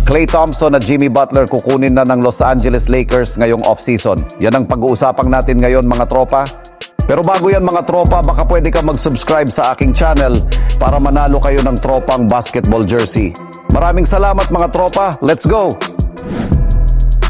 Klay Thompson at Jimmy Butler kukunin na ng Los Angeles Lakers ngayong off-season. Yan ang pag-uusapang natin ngayon mga tropa. Pero bago yan mga tropa, baka pwede ka mag-subscribe sa aking channel para manalo kayo ng tropang basketball jersey. Maraming salamat mga tropa. Let's go!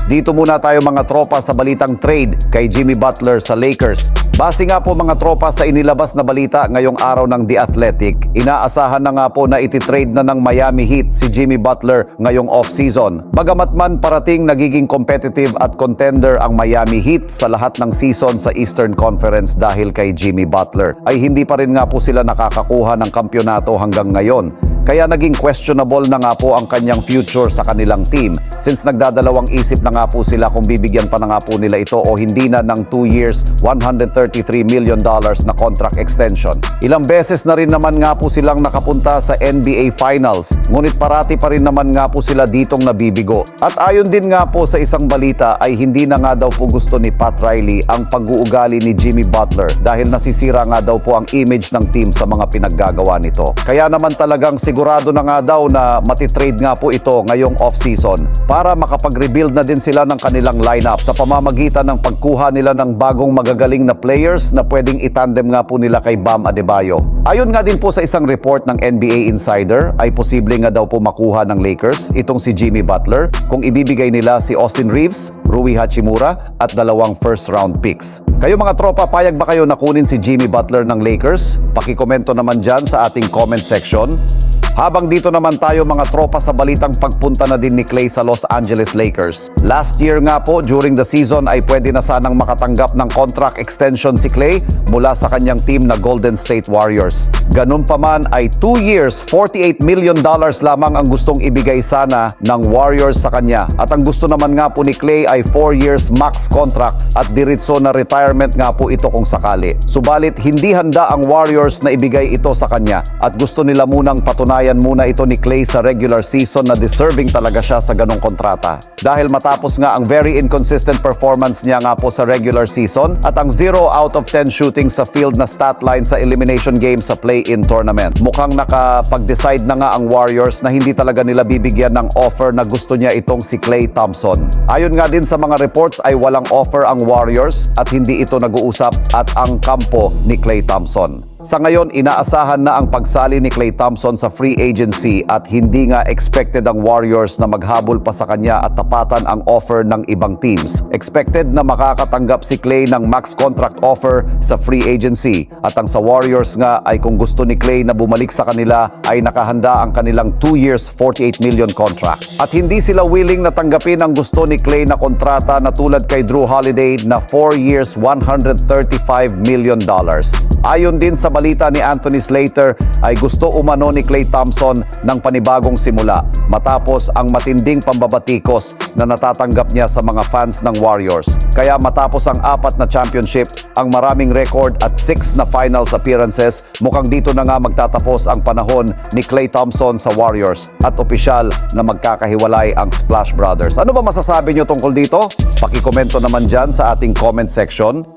Dito muna tayo mga tropa sa balitang trade kay Jimmy Butler sa Lakers. Base nga po mga tropa sa inilabas na balita ngayong araw ng The Athletic, inaasahan na nga po na ititrade na ng Miami Heat si Jimmy Butler ngayong off-season. Bagamat man parating nagiging competitive at contender ang Miami Heat sa lahat ng season sa Eastern Conference dahil kay Jimmy Butler, ay hindi pa rin nga po sila nakakakuha ng kampyonato hanggang ngayon. Kaya naging questionable na nga po ang kanyang future sa kanilang team since nagdadalawang isip na nga po sila kung bibigyan pa na nga po nila ito o hindi na ng 2 years, $133 million na contract extension. Ilang beses na rin naman nga po silang nakapunta sa NBA Finals, ngunit parati pa rin naman nga po sila ditong nabibigo. At ayon din nga po sa isang balita ay hindi na nga daw po gusto ni Pat Riley ang pag-uugali ni Jimmy Butler dahil nasisira nga daw po ang image ng team sa mga pinaggagawa nito. Kaya naman talagang sigurado na nga daw na matitrade nga po ito ngayong off-season para makapag-rebuild na din sila ng kanilang lineup sa pamamagitan ng pagkuha nila ng bagong magagaling na players na pwedeng itandem nga po nila kay Bam Adebayo. Ayon nga din po sa isang report ng NBA Insider ay posible nga daw po makuha ng Lakers itong si Jimmy Butler kung ibibigay nila si Austin Reeves, Rui Hachimura at 2 first-round picks. Kayo mga tropa, payag ba kayo na kunin si Jimmy Butler ng Lakers? Pakikomento naman dyan sa ating comment section. Habang dito naman tayo mga tropa sa balitang pagpunta na din ni Klay sa Los Angeles Lakers. Last year nga po, during the season ay pwede na sanang makatanggap ng contract extension si Klay mula sa kanyang team na Golden State Warriors. Ganun pa man ay 2 years, $48 million lamang ang gustong ibigay sana ng Warriors sa kanya. At ang gusto naman nga po ni Klay ay 4 years max contract at diretso na retirement nga po ito kung sakali. Subalit hindi handa ang Warriors na ibigay ito sa kanya at gusto nila munang patunayan muna ito ni Klay sa regular season na deserving talaga siya sa ganong kontrata. Dahil matapos nga ang very inconsistent performance niya nga po sa regular season at ang 0 out of 10 shooting sa field na stat line sa elimination game sa play-in tournament. Mukhang nakapag-decide na nga ang Warriors na hindi talaga nila bibigyan ng offer na gusto niya itong si Klay Thompson. Ayon nga din sa mga reports ay walang offer ang Warriors at hindi ito nag-uusap at ang kampo ni Klay Thompson. Sa ngayon, inaasahan na ang pagsali ni Klay Thompson sa free agency at hindi nga expected ang Warriors na maghabol pa sa kanya at tapatan ang offer ng ibang teams. Expected na makakatanggap si Klay ng max contract offer sa free agency at ang sa Warriors nga ay kung gusto ni Klay na bumalik sa kanila ay nakahanda ang kanilang 2 years, $48 million contract. At hindi sila willing na tanggapin ang gusto ni Klay na kontrata na tulad kay Drew Holiday na 4 years, $135 million. Ayon din sa balita ni Anthony Slater ay gusto umano ni Klay Thompson ng panibagong simula matapos ang matinding pambabatikos na natatanggap niya sa mga fans ng Warriors. Kaya matapos ang 4 na championship, ang maraming record at 6 na finals appearances, mukhang dito na nga magtatapos ang panahon ni Klay Thompson sa Warriors at opisyal na magkakahiwalay ang Splash Brothers. Ano ba masasabi niyo tungkol dito? Pakikomento naman dyan sa ating comment section.